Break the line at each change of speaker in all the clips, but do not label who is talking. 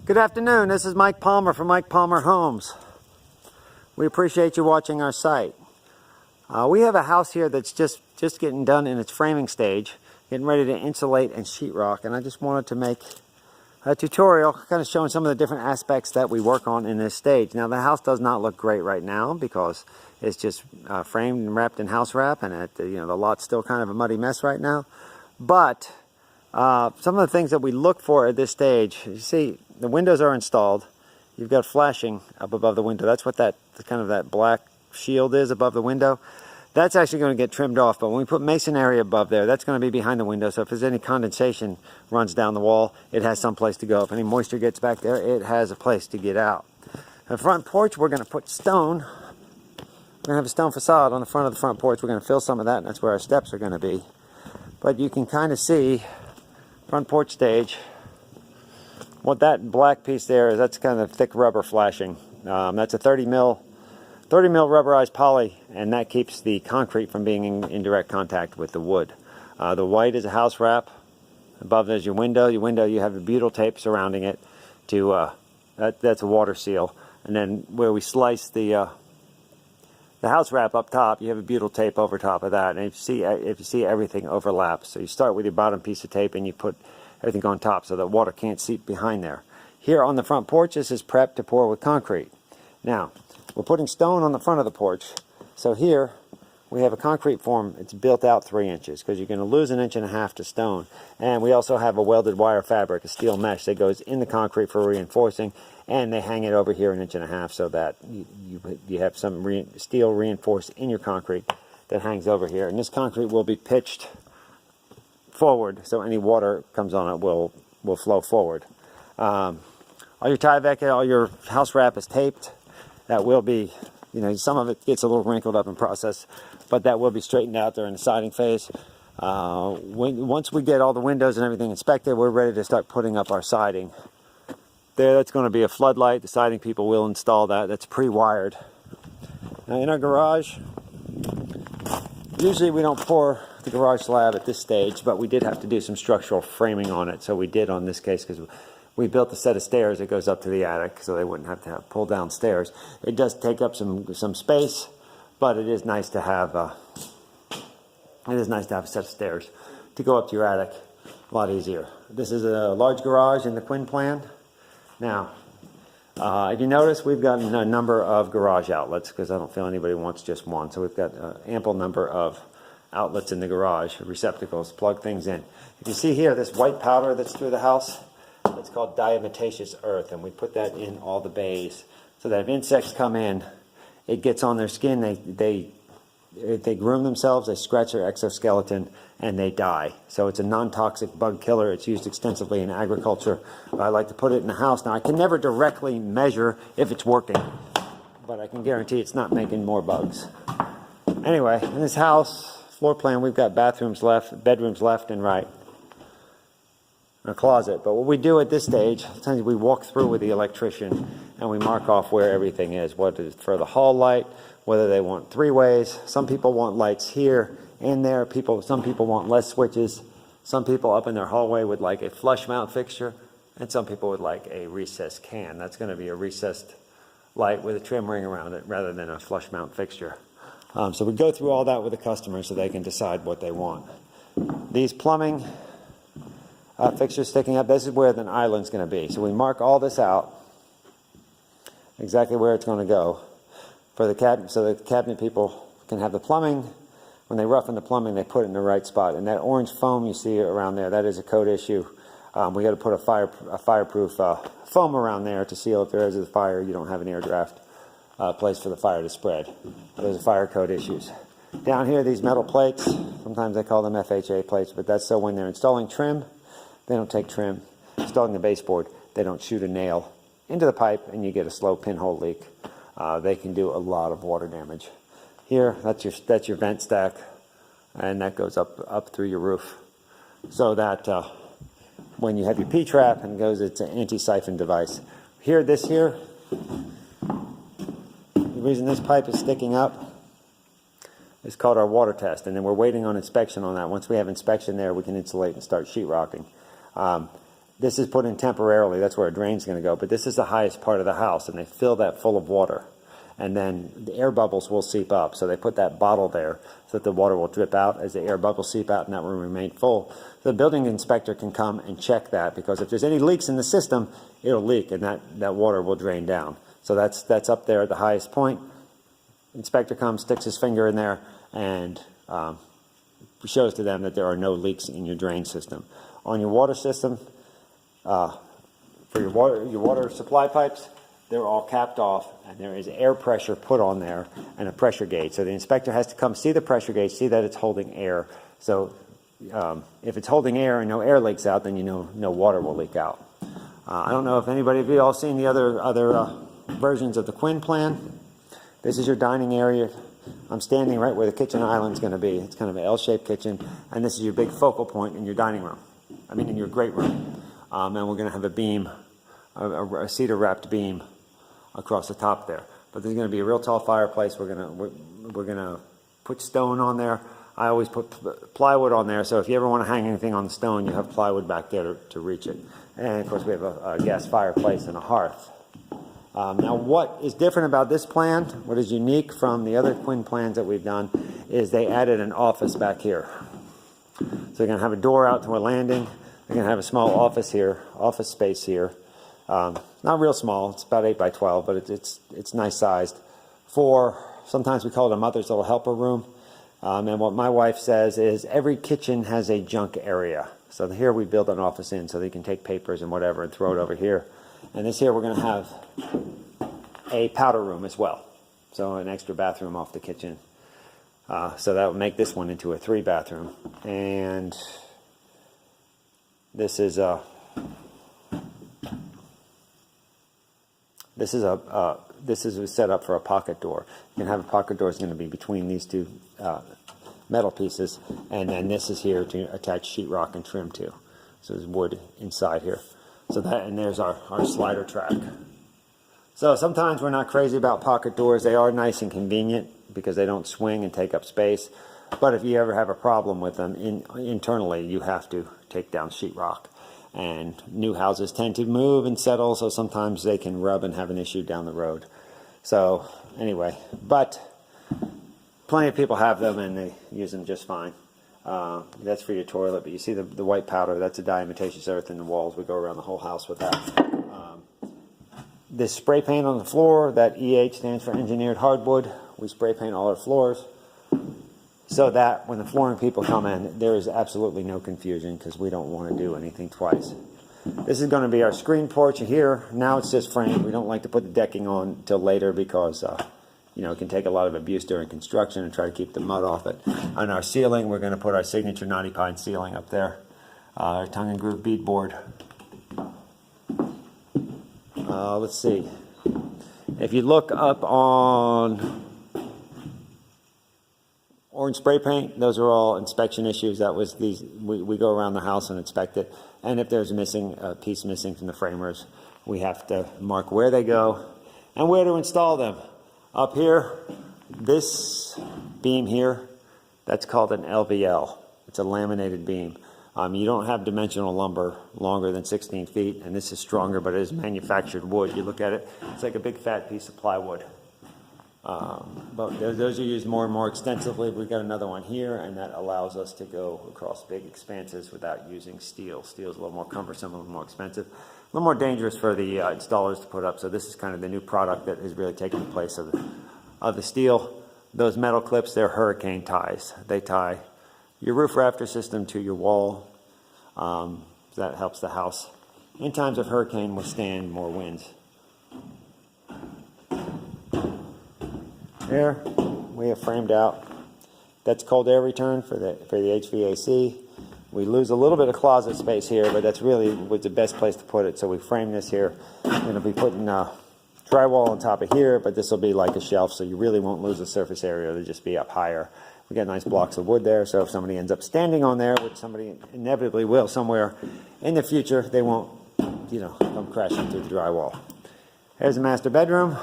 Good afternoon, this is Mike Palmer from Mike Palmer Homes. We appreciate you watching our site. We have a house here that's just getting done in its framing stage, getting ready to insulate and sheetrock, and I just wanted to make a tutorial kind of showing some of the different aspects that we work on in this stage. Now the house does not look great right now because it's just framed and wrapped in house wrap, and the lot's still kind of a muddy mess right now. But some of the things that we look for at this stage, you see the windows are installed. You've got flashing up above the window. That's what that black shield is above the window. That's actually going to get trimmed off, but when we put masonry above there, that's going to be behind the window, so if there's any condensation runs down the wall, it has some place to go. If any moisture gets back there, it has a place to get out. The front porch, we're going to put stone. We're going to have a stone facade on the front of the front porch. We're going to fill some of that, and that's where our steps are going to be. But you can kind of see front porch stage. What that black piece there is, that's kind of thick rubber flashing. That's a 30 mil rubberized poly, and that keeps the concrete from being in direct contact with the wood. The white is a house wrap. Above there's your window. Your window, you have the butyl tape surrounding it. That's a water seal. And then where we slice the house wrap up top, you have a butyl tape over top of that. And if you see everything overlaps. So you start with your bottom piece of tape and you put everything on top so that water can't seep behind there. Here on the front porch, this is prepped to pour with concrete. Now, we're putting stone on the front of the porch. So here we have a concrete form. It's built out 3 inches because you're going to lose 1.5 inches to stone. And we also have a welded wire fabric, a steel mesh that goes in the concrete for reinforcing, and they hang it over here 1.5 inches so that you have some steel reinforced in your concrete that hangs over here. And this concrete will be pitched forward, so any water comes on it will flow forward. All your Tyvek, all your house wrap is taped. That will be, some of it gets a little wrinkled up in process, but that will be straightened out during the siding phase. Once we get all the windows and everything inspected, we're ready to start putting up our siding. That's going to be a floodlight. The siding people will install that. That's pre-wired. Now in our garage, usually we don't pour the garage slab at this stage, but we did have to do some structural framing on it. So we did on this case because we built a set of stairs that goes up to the attic, so they wouldn't have to pull down stairs. It does take up some space, but it is nice to have a set of stairs to go up to your attic. A lot easier. This is a large garage in the Quinn plan. Now, if you notice, we've got a number of garage outlets because I don't feel anybody wants just one. So we've got an ample number of outlets in the garage, receptacles, plug things in. If you see here, this white powder that's through the house, it's called diatomaceous earth, and we put that in all the bays so that if insects come in, it gets on their skin, they groom themselves, they scratch their exoskeleton, and they die. So it's a non-toxic bug killer. It's used extensively in agriculture. I like to put it in the house. Now, I can never directly measure if it's working, but I can guarantee it's not making more bugs. Anyway, in this house, floor plan, we've got bedrooms left and right, and a closet. But what we do at this stage, sometimes we walk through with the electrician and we mark off where everything is, what is for the hall light, whether they want 3 ways. Some people want lights here and there. Some people want less switches. Some people up in their hallway would like a flush mount fixture, and some people would like a recessed can. That's going to be a recessed light with a trim ring around it rather than a flush mount fixture. So we go through all that with the customer so they can decide what they want. These plumbing fixtures sticking up, this is where the island's going to be. So we mark all this out, exactly where it's going to go for the cabinet, so the cabinet people can have the plumbing. When they roughen the plumbing, they put it in the right spot. And that orange foam you see around there, that is a code issue. We got to put a fireproof foam around there to seal if there is a fire. You don't have an air draft place for the fire to spread. Those are fire code issues. Down here, these metal plates, sometimes they call them FHA plates, but that's so when they're installing trim, they don't take trim. Installing the baseboard, they don't shoot a nail into the pipe and you get a slow pinhole leak. They can do a lot of water damage. Here, that's your vent stack, and that goes up through your roof, so that when you have your P-trap and it's an anti-siphon device. Here, the reason this pipe is sticking up is called our water test, and then we're waiting on inspection on that. Once we have inspection there, we can insulate and start sheetrocking. This is put in temporarily. That's where a drain's going to go. But this is the highest part of the house, and they fill that full of water. And then the air bubbles will seep up. So they put that bottle there so that the water will drip out as the air bubbles seep out, and that will remain full. So the building inspector can come and check that, because if there's any leaks in the system, it'll leak, and that water will drain down. So that's up there at the highest point. Inspector comes, sticks his finger in there, and shows to them that there are no leaks in your drain system. On your water system, for your water supply pipes, they're all capped off, and there is air pressure put on there and a pressure gauge. So the inspector has to come see the pressure gauge, see that it's holding air. So if it's holding air and no air leaks out, then you know no water will leak out. I don't know if anybody of you all seen the other versions of the Quinn plan. This is your dining area. I'm standing right where the kitchen island's going to be. It's kind of an L-shaped kitchen, and this is your big focal point in your dining room. In your great room. And we're going to have a beam, a cedar-wrapped beam across the top there. But there's going to be a real tall fireplace. We're going to put stone on there. I always put plywood on there, so if you ever want to hang anything on the stone, you have plywood back there to reach it. And of course, we have a gas fireplace and a hearth. Now, what is different about this plan, what is unique from the other Quinn plans that we've done, is they added an office back here. So they're going to have a door out to a landing. They're going to have a small office here, office space here. Not real small. It's about 8 by 12, but it's nice sized. Sometimes we call it a mother's little helper room. And what my wife says is every kitchen has a junk area. So here we build an office in so they can take papers and whatever and throw it over here. And this here we're going to have a powder room as well. So an extra bathroom off the kitchen. So that would make this one into a 3-bathroom. And this is set up for a pocket door. You can have a pocket door is going to be between these two metal pieces, and then this is here to attach sheetrock and trim to. So there's wood inside here. So and there's our slider track. So sometimes we're not crazy about pocket doors. They are nice and convenient because they don't swing and take up space. But if you ever have a problem with them internally, you have to take down sheetrock. And new houses tend to move and settle, so sometimes they can rub and have an issue down the road. So anyway, but plenty of people have them and they use them just fine. That's for your toilet, but you see the white powder, that's a diatomaceous earth in the walls. We go around the whole house with that. This spray paint on the floor, that EH stands for engineered hardwood. We spray paint all our floors so that when the flooring people come in, there is absolutely no confusion because we don't want to do anything twice. This is going to be our screen porch here. Now it's just framed. We don't like to put the decking on till later because it can take a lot of abuse during construction and try to keep the mud off it. On our ceiling, we're going to put our signature Knotty Pine ceiling up there. Our tongue and groove beadboard. Let's see. If you look up on orange spray paint, those are all inspection issues. That was these. We go around the house and inspect it. And if there's a piece missing from the framers, we have to mark where they go and where to install them. Up here, this beam here, that's called an LVL. It's a laminated beam. You don't have dimensional lumber longer than 16 feet, and this is stronger, but it is manufactured wood. You look at it, it's like a big fat piece of plywood. But those are used more and more extensively. We've got another one here, and that allows us to go across big expanses without using steel. Steel is a little more cumbersome, a little more expensive, a little more dangerous for the installers to put up. So this is kind of the new product that has really taken the place of the steel. Those metal clips, they're hurricane ties. They tie your roof rafter system to your wall. That helps the house in times of hurricane withstand more winds. Here we have framed out. That's cold air return for the HVAC. We lose a little bit of closet space here, but that's really was the best place to put it. So we frame this here. We're going to be putting drywall on top of here, but this will be like a shelf, so you really won't lose the surface area. It'll just be up higher. We got nice blocks of wood there, so if somebody ends up standing on there, which somebody inevitably will somewhere in the future, they won't, come crashing through the drywall. Here's the master bedroom.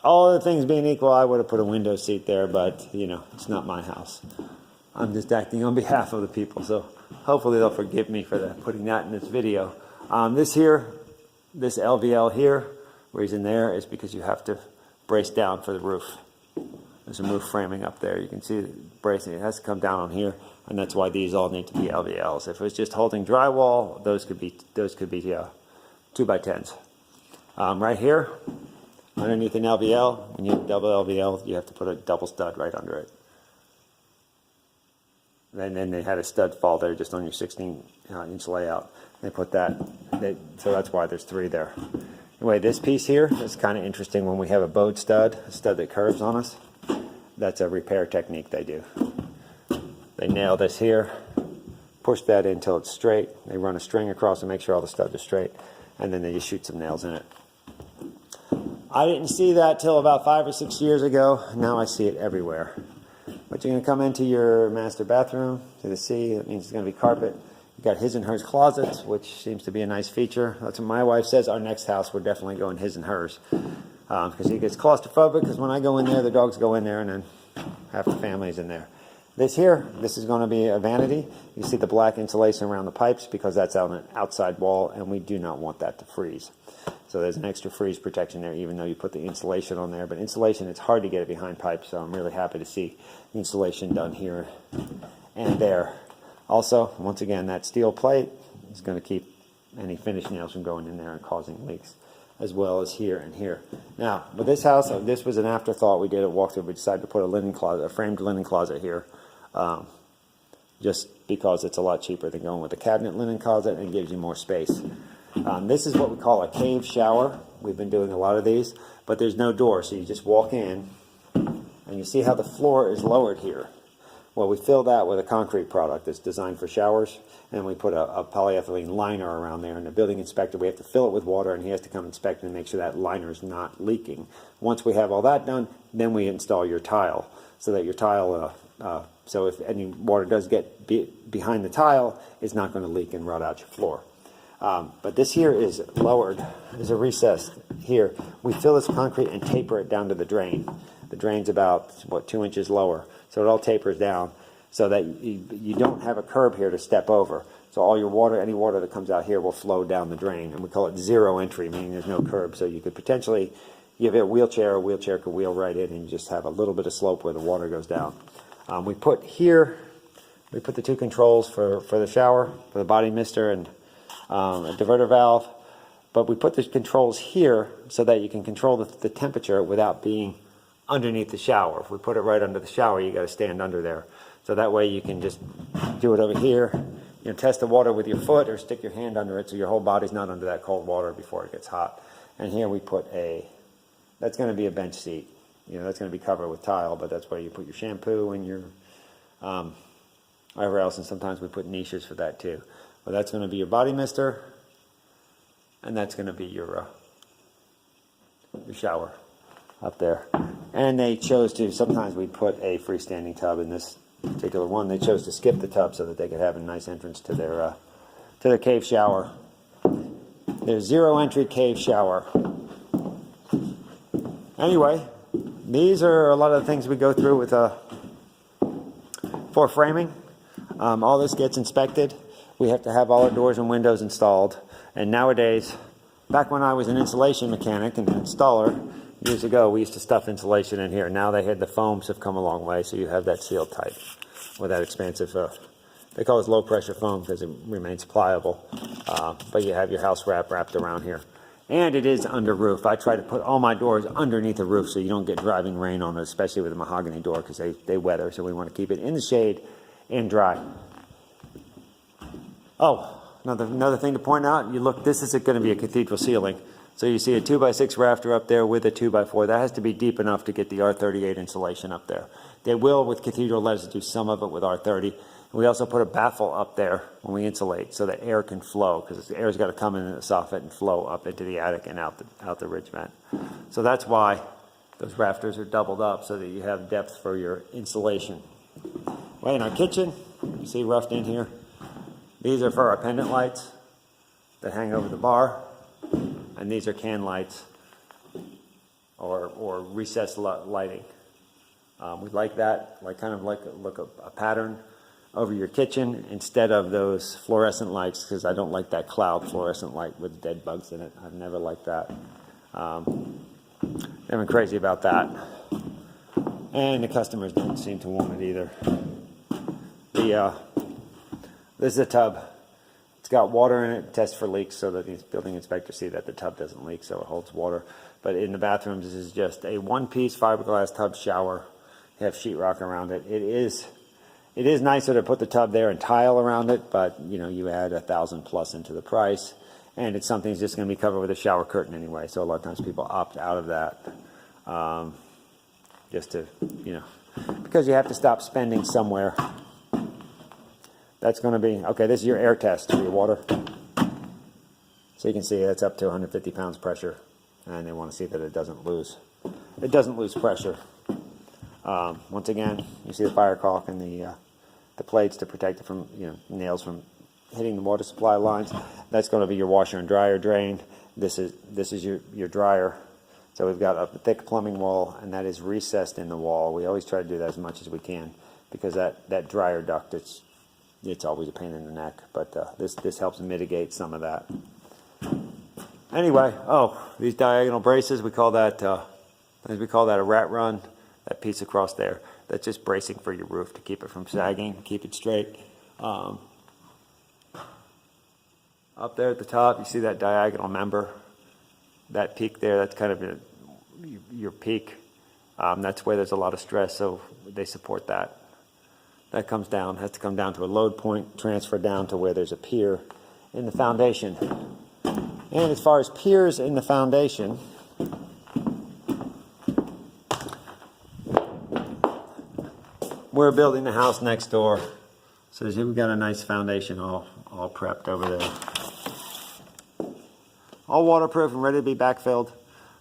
All other things being equal, I would have put a window seat there, but, it's not my house. I'm just acting on behalf of the people, so Hopefully they'll forgive me for putting that in this video. This LVL here, reason there is because you have to brace down for the roof. There's a roof framing up there. You can see the bracing. It has to come down on here, and that's why these all need to be LVLs. If it was just holding drywall, those could be 2x10s. Right here, underneath an LVL, when you have double LVL, you have to put a double stud right under it. And then they had a stud fall there just on your 16-inch layout. They put that, so that's why there's 3 there. Anyway, this piece here is kind of interesting when we have a bowed stud, a stud that curves on us. That's a repair technique they do. They nail this here, push that in until it's straight. They run a string across and make sure all the studs are straight, and then they just shoot some nails in it. I didn't see that till about 5 or 6 years ago. Now I see it everywhere. But you're going to come into your master bathroom to the sea. That means it's going to be carpet. You've got his and hers closets, which seems to be a nice feature. That's what my wife says. Our next house, we're definitely going his and hers. Because he gets claustrophobic, because when I go in there, the dogs go in there, and then half the family's in there. This is going to be a vanity. You see the black insulation around the pipes because that's on an outside wall, and we do not want that to freeze. So there's an extra freeze protection there, even though you put the insulation on there. But insulation, it's hard to get it behind pipes, so I'm really happy to see the insulation done here and there. Also, once again, that steel plate is going to keep any finish nails from going in there and causing leaks, as well as here and here. Now, with this house, this was an afterthought. We did a walkthrough. We decided to put a linen closet, a framed linen closet here, just because it's a lot cheaper than going with a cabinet linen closet, and it gives you more space. This is what we call a cave shower. We've been doing a lot of these, but there's no door, so you just walk in, and you see how the floor is lowered here. Well, we fill that with a concrete product that's designed for showers, and we put a polyethylene liner around there, and the building inspector, we have to fill it with water, and he has to come inspect and make sure that liner is not leaking. Once we have all that done, then we install your tile, so that your tile, so if any water does get behind the tile, it's not going to leak and rot out your floor. But this here is lowered. There's a recess here. We fill this concrete and taper it down to the drain. The drain's about, 2 inches lower. So it all tapers down so that you don't have a curb here to step over. So all your water, any water that comes out here will flow down the drain. And we call it zero entry, meaning there's no curb. So you could potentially, you have a wheelchair could wheel right in and you just have a little bit of slope where the water goes down. We put the 2 controls for the shower, for the body mister and a diverter valve. But we put the controls here so that you can control the temperature without being underneath the shower. If we put it right under the shower, you got to stand under there. So that way you can just do it over here. Test the water with your foot or stick your hand under it so your whole body's not under that cold water before it gets hot. And here we put that's going to be a bench seat. That's going to be covered with tile, but that's where you put your shampoo and your whatever else. And sometimes we put niches for that too. But that's going to be your body mister, and that's going to be your shower up there. And they chose to, sometimes we put a freestanding tub. In this particular one, they chose to skip the tub so that they could have a nice entrance to their cave shower. Their zero entry cave shower. Anyway, these are a lot of the things we go through with for framing. All this gets inspected. We have to have all our doors and windows installed. And nowadays, back when I was an insulation mechanic and installer, years ago, we used to stuff insulation in here. Now the foams have come a long way, so you have that sealed tight with that expansive, they call it low pressure foam because it remains pliable. But you have your house wrapped around here. And it is under roof. I try to put all my doors underneath the roof so you don't get driving rain on it, especially with a mahogany door because they weather, so we want to keep it in the shade and dry. Oh, another thing to point out, this is going to be a cathedral ceiling. So you see a 2x6 rafter up there with a 2x4. That has to be deep enough to get the R38 insulation up there. They will, with cathedral, let us do some of it with R30. We also put a baffle up there when we insulate so that air can flow, because the air's got to come in the soffit and flow up into the attic and out the ridge vent. So that's why those rafters are doubled up so that you have depth for your insulation. Well, in our kitchen, you see roughed in here. These are for our pendant lights that hang over the bar. And these are can lights or recessed lighting. We like that, kind of like a pattern. over your kitchen instead of those fluorescent lights, because I don't like that cloud fluorescent light with dead bugs in it. I've never liked that. They've been crazy about that. And the customers don't seem to want it either. This is a tub. It's got water in it, test for leaks so that the building inspectors see that the tub doesn't leak, so it holds water. But in the bathrooms, this is just a one-piece fiberglass tub shower. You have sheetrock around it. It is nicer to put the tub there and tile around it, but you know, you add $1,000 plus into the price, and it's something that's just going to be covered with a shower curtain anyway. So a lot of times people opt out of that, just to, you know, because you have to stop spending somewhere. That's going to be okay. This is your air test for your water, so you can see it's up to 150 pounds pressure, and they want to see that it doesn't lose pressure. Once again, you see the fire caulk and the plates to protect it from, you know, nails from hitting the water supply lines. That's going to be your washer and dryer drain. This is your dryer. So we've got a thick plumbing wall, and that is recessed in the wall. We always try to do that as much as we can, because that dryer duct, it's always a pain in the neck. But this helps mitigate some of that. Anyway, these diagonal braces, we call that a rat run. That piece across there, that's just bracing for your roof to keep it from sagging, keep it straight. Up there at the top, you see that diagonal member, that peak there, that's kind of your peak. That's where there's a lot of stress, so they support that. That comes down, has to come down to a load point, transfer down to where there's a pier in the foundation. And as far as piers in the foundation, we're building the house next door, so we've got a nice foundation all prepped over there. All waterproof and ready to be backfilled,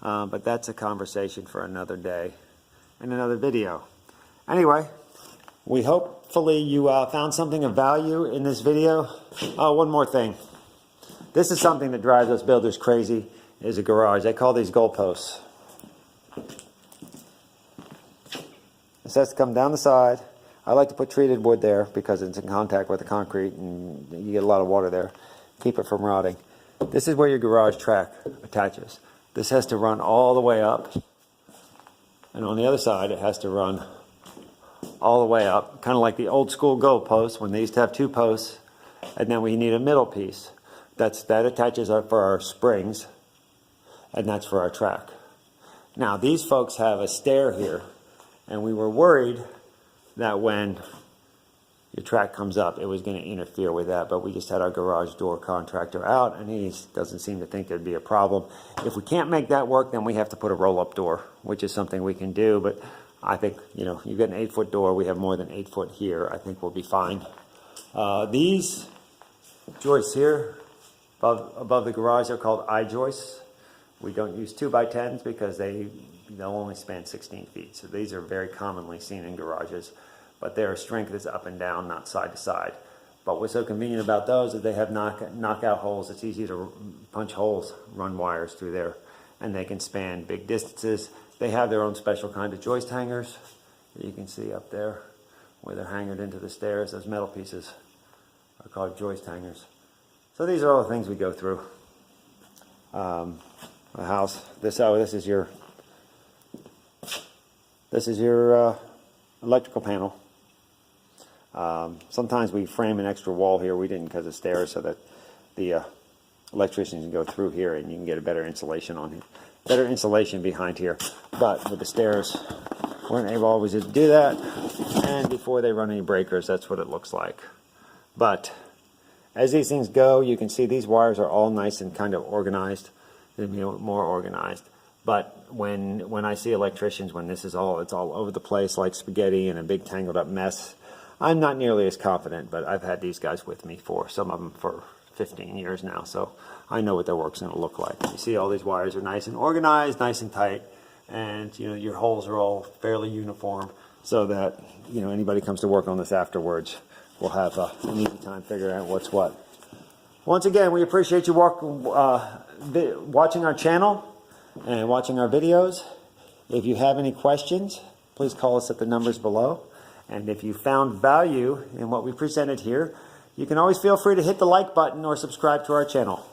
but that's a conversation for another day and another video. Anyway, we hopefully you found something of value in this video. Oh, one more thing. This is something that drives us builders crazy, is a garage. They call these goalposts. This has to come down the side. I like to put treated wood there because it's in contact with the concrete and you get a lot of water there. Keep it from rotting. This is where your garage track attaches. This has to run all the way up. And on the other side, it has to run all the way up. Kind of like the old school goalposts when they used to have two posts. And then we need a middle piece. That attaches up for our springs. And that's for our track. Now, these folks have a stair here. And we were worried that when your track comes up, it was going to interfere with that. But we just had our garage door contractor out, and he doesn't seem to think there'd be a problem. If we can't make that work, then we have to put a roll-up door, which is something we can do. But I think, you know, you've got an 8-foot door. We have more than 8 foot here. I think we'll be fine. These joists here above the garage, they're called I-joists. We don't use 2x10s because they'll only span 16 feet. So these are very commonly seen in garages, but their strength is up and down, not side to side. But what's so convenient about those is they have knockout holes. It's easy to punch holes, run wires through there, and they can span big distances. They have their own special kind of joist hangers that you can see up there where they're hangered into the stairs. Those metal pieces are called joist hangers. So these are all the things we go through. The house, this is your electrical panel. Sometimes we frame an extra wall here. We didn't because of stairs, so that the electricians can go through here and you can get a better insulation on it. Better insulation behind here. But with the stairs, we're not able always to do that. And before they run any breakers, that's what it looks like. But as these things go, you can see these wires are all nice and kind of organized. They'll be more organized. But when I see electricians, when it's all over the place like spaghetti and a big tangled up mess, I'm not nearly as confident. But I've had these guys with me some of them for 15 years now, so I know what their work's going to look like. You see all these wires are nice and organized, nice and tight, and you know your holes are all fairly uniform, so that anybody comes to work on this afterwards will have an easy time figuring out what's what. Once again, we appreciate you watching our channel and watching our videos. If you have any questions, please call us at the numbers below. And if you found value in what we presented here, you can always feel free to hit the like button or subscribe to our channel.